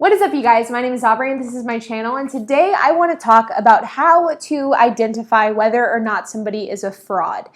What is up, you guys? My name is Aubrey and this is my channel, and today I want to talk about how to identify whether or not somebody is a fraud.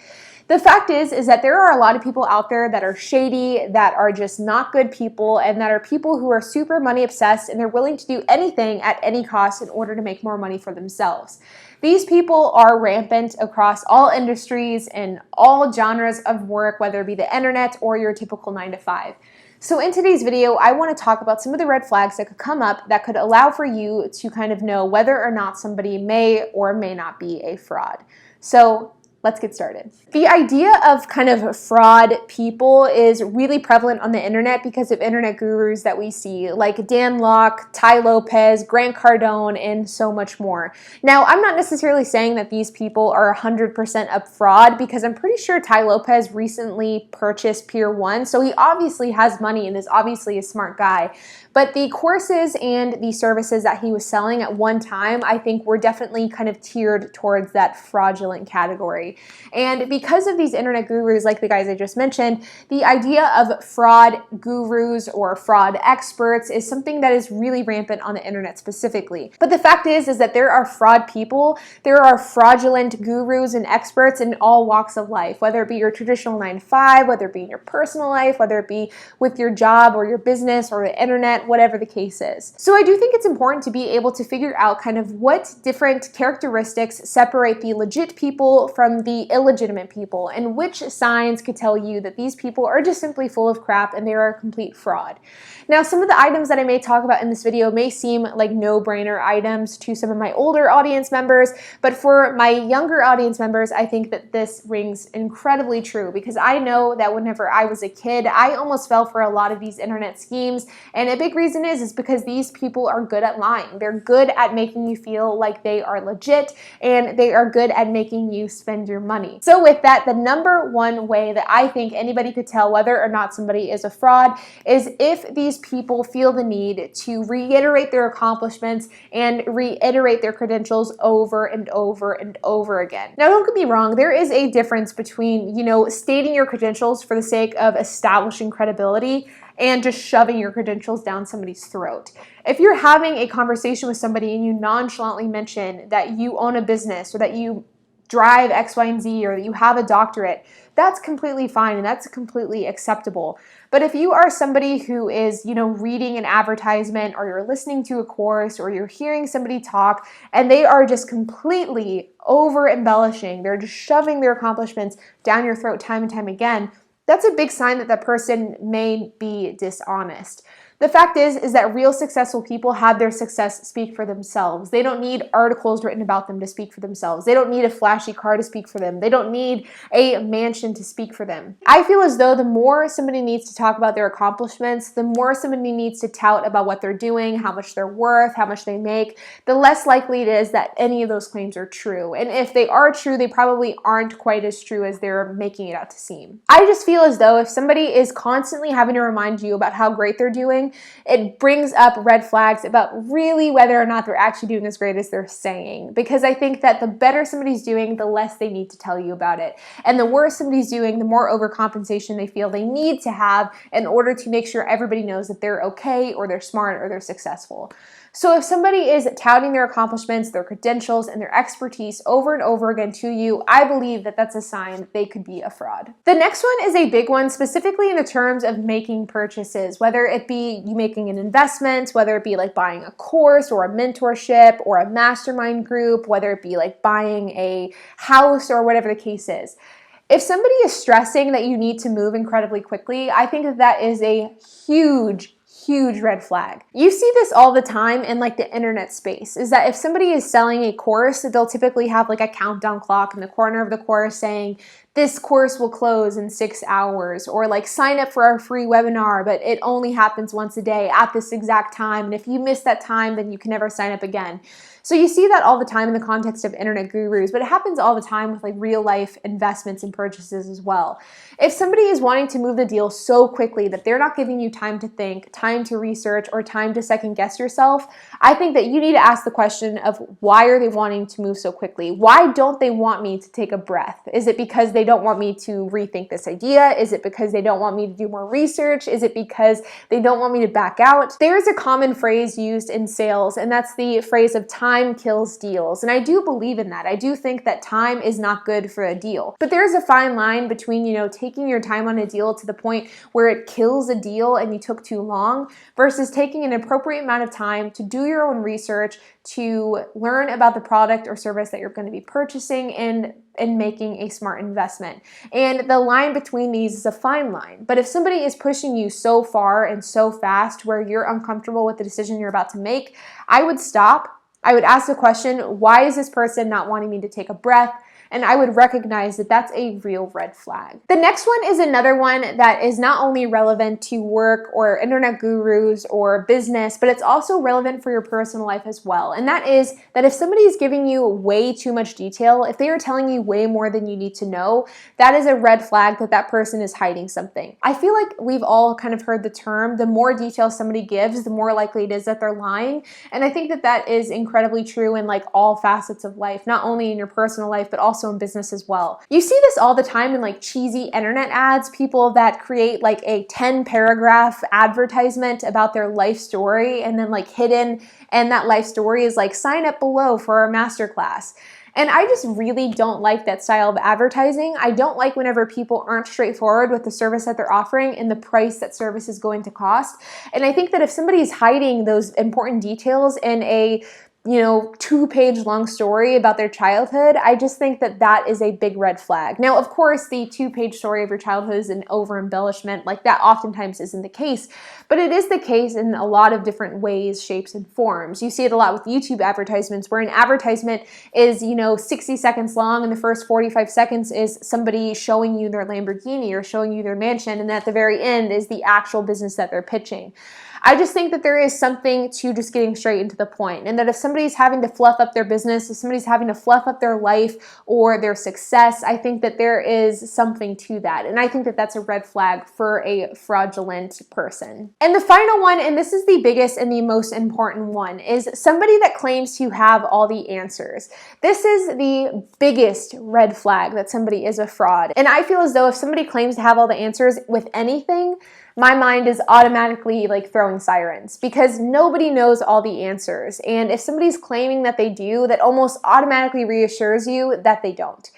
The fact is that there are a lot of people out there that are shady, that are just not good people, and that are people who are super money obsessed and they're willing to do anything at any cost in order to make more money for themselves. These people are rampant across all industries and all genres of work, whether it be the internet or your typical 9-to-5. So in today's video, I want to talk about some of the red flags that could come up that could allow for you to kind of know whether or not somebody may or may not be a fraud. So let's get started. The idea of kind of fraud people is really prevalent on the internet because of internet gurus that we see, like Dan Lok, Ty Lopez, Grant Cardone, and so much more. Now, I'm not necessarily saying that these people are 100% a fraud because I'm pretty sure Ty Lopez recently purchased Pier 1, so he obviously has money and is obviously a smart guy. But the courses and the services that he was selling at one time, I think were definitely kind of tiered towards that fraudulent category. And because of these internet gurus, like the guys I just mentioned, the idea of fraud gurus or fraud experts is something that is really rampant on the internet specifically. But the fact is that there are fraud people, there are fraudulent gurus and experts in all walks of life, whether it be your traditional 9-to-5, whether it be in your personal life, whether it be with your job or your business or the internet, whatever the case is. So I do think it's important to be able to figure out kind of what different characteristics separate the legit people from the illegitimate people, and which signs could tell you that these people are just simply full of crap and they are a complete fraud. Now, some of the items that I may talk about in this video may seem like no-brainer items to some of my older audience members, but for my younger audience members, I think that this rings incredibly true because I know that whenever I was a kid, I almost fell for a lot of these internet schemes, and a big reason is because these people are good at lying. They're good at making you feel like they are legit, and they are good at making you spend your money. So with that, the number one way that I think anybody could tell whether or not somebody is a fraud is if these people feel the need to reiterate their accomplishments and reiterate their credentials over and over and over again. Now, don't get me wrong, there is a difference between, stating your credentials for the sake of establishing credibility and just shoving your credentials down somebody's throat. If you're having a conversation with somebody and you nonchalantly mention that you own a business or that you drive X, Y, and Z, or that you have a doctorate, that's completely fine and that's completely acceptable. But if you are somebody who is, reading an advertisement, or you're listening to a course, or you're hearing somebody talk, and they are just completely over embellishing, they're just shoving their accomplishments down your throat time and time again, that's a big sign that that person may be dishonest. The fact is that real successful people have their success speak for themselves. They don't need articles written about them to speak for themselves. They don't need a flashy car to speak for them. They don't need a mansion to speak for them. I feel as though the more somebody needs to talk about their accomplishments, the more somebody needs to tout about what they're doing, how much they're worth, how much they make, the less likely it is that any of those claims are true. And if they are true, they probably aren't quite as true as they're making it out to seem. I just feel as though if somebody is constantly having to remind you about how great they're doing, it brings up red flags about really whether or not they're actually doing as great as they're saying. Because I think that the better somebody's doing, the less they need to tell you about it. And the worse somebody's doing, the more overcompensation they feel they need to have in order to make sure everybody knows that they're okay, or they're smart, or they're successful. So if somebody is touting their accomplishments, their credentials, and their expertise over and over again to you, I believe that that's a sign that they could be a fraud. The next one is a big one, specifically in the terms of making purchases, whether it be you making an investment, whether it be like buying a course or a mentorship or a mastermind group, whether it be like buying a house or whatever the case is. If somebody is stressing that you need to move incredibly quickly, I think that that is a huge red flag. You see this all the time in like the internet space, is that if somebody is selling a course, they'll typically have like a countdown clock in the corner of the course saying, this course will close in 6 hours, or like sign up for our free webinar, but it only happens once a day at this exact time. And if you miss that time, then you can never sign up again. So you see that all the time in the context of internet gurus, but it happens all the time with like real life investments and purchases as well. If somebody is wanting to move the deal so quickly that they're not giving you time to think, time to research, or time to second guess yourself, I think that you need to ask the question of why are they wanting to move so quickly? Why don't they want me to take a breath? Is it because they they don't want me to rethink this idea? Is it because they don't want me to do more research? Is it because they don't want me to back out? There's a common phrase used in sales, and that's the phrase of time kills deals. And I do believe in that. I do think that time is not good for a deal. But there's a fine line between, taking your time on a deal to the point where it kills a deal and you took too long versus taking an appropriate amount of time to do your own research, to learn about the product or service that you're going to be purchasing and making a smart investment. And the line between these is a fine line. But if somebody is pushing you so far and so fast where you're uncomfortable with the decision you're about to make, I would stop. I would ask the question, why is this person not wanting me to take a breath? And I would recognize that that's a real red flag. The next one is another one that is not only relevant to work or internet gurus or business, but it's also relevant for your personal life as well. And that is that if somebody is giving you way too much detail, if they are telling you way more than you need to know, that is a red flag that that person is hiding something. I feel like we've all kind of heard the term, the more detail somebody gives, the more likely it is that they're lying. And I think that that is incredibly true in like all facets of life, not only in your personal life, but also in business as well. You see this all the time in like cheesy internet ads, people that create like a 10-paragraph advertisement about their life story and then like hidden, and that life story is like, sign up below for our masterclass. And I just really don't like that style of advertising. I don't like whenever people aren't straightforward with the service that they're offering and the price that service is going to cost. And I think that if somebody is hiding those important details in a 2-page long story about their childhood, I just think that that is a big red flag. Now, of course, the 2-page story of your childhood is an over embellishment. Like that oftentimes isn't the case, but it is the case in a lot of different ways, shapes, and forms. You see it a lot with YouTube advertisements where an advertisement is, 60 seconds long and the first 45 seconds is somebody showing you their Lamborghini or showing you their mansion, and at the very end is the actual business that they're pitching. I just think that there is something to just getting straight into the point, and that if somebody's having to fluff up their business, if somebody's having to fluff up their life or their success, I think that there is something to that. And I think that that's a red flag for a fraudulent person. And the final one, and this is the biggest and the most important one, is somebody that claims to have all the answers. This is the biggest red flag that somebody is a fraud. And I feel as though if somebody claims to have all the answers with anything, my mind is automatically like throwing sirens because nobody knows all the answers. And if somebody's claiming that they do, that almost automatically reassures you that they don't.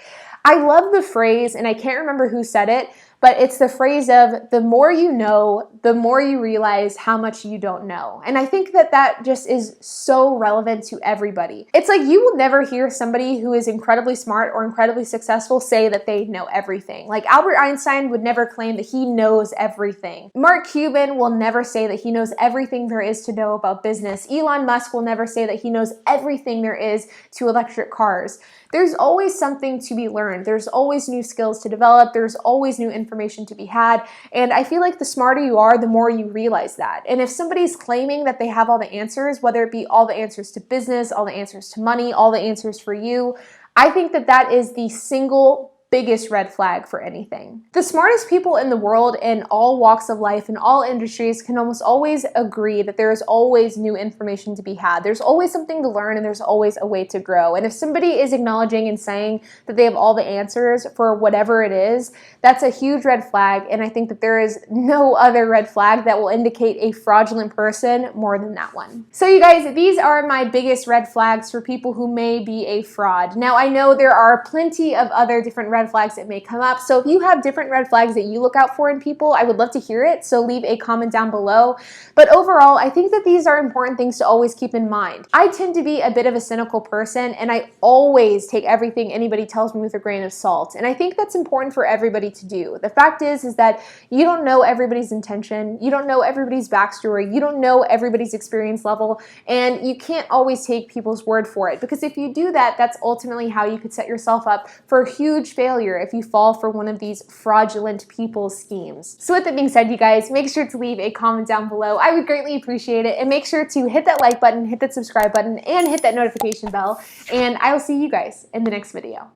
I love the phrase, and I can't remember who said it, but it's the phrase of the more you know, the more you realize how much you don't know. And I think that that just is so relevant to everybody. It's like you will never hear somebody who is incredibly smart or incredibly successful say that they know everything. Like Albert Einstein would never claim that he knows everything. Mark Cuban will never say that he knows everything there is to know about business. Elon Musk will never say that he knows everything there is to electric cars. There's always something to be learned. There's always new skills to develop. There's always new information to be had. And I feel like the smarter you are, the more you realize that. And if somebody's claiming that they have all the answers, whether it be all the answers to business, all the answers to money, all the answers for you, I think that that is the single biggest red flag for anything. The smartest people in the world in all walks of life, in all industries, can almost always agree that there is always new information to be had. There's always something to learn and there's always a way to grow. And if somebody is acknowledging and saying that they have all the answers for whatever it is, that's a huge red flag. And I think that there is no other red flag that will indicate a fraudulent person more than that one. So you guys, these are my biggest red flags for people who may be a fraud. Now I know there are plenty of other different red flags that may come up. So if you have different red flags that you look out for in people, I would love to hear it. So leave a comment down below. But overall, I think that these are important things to always keep in mind. I tend to be a bit of a cynical person, and I always take everything anybody tells me with a grain of salt. And I think that's important for everybody to do. The fact is that you don't know everybody's intention. You don't know everybody's backstory. You don't know everybody's experience level. And you can't always take people's word for it. Because if you do that, that's ultimately how you could set yourself up for huge failure if you fall for one of these fraudulent people's schemes. So with that being said, you guys, make sure to leave a comment down below. I would greatly appreciate it. And make sure to hit that like button, hit that subscribe button, and hit that notification bell. And I will see you guys in the next video.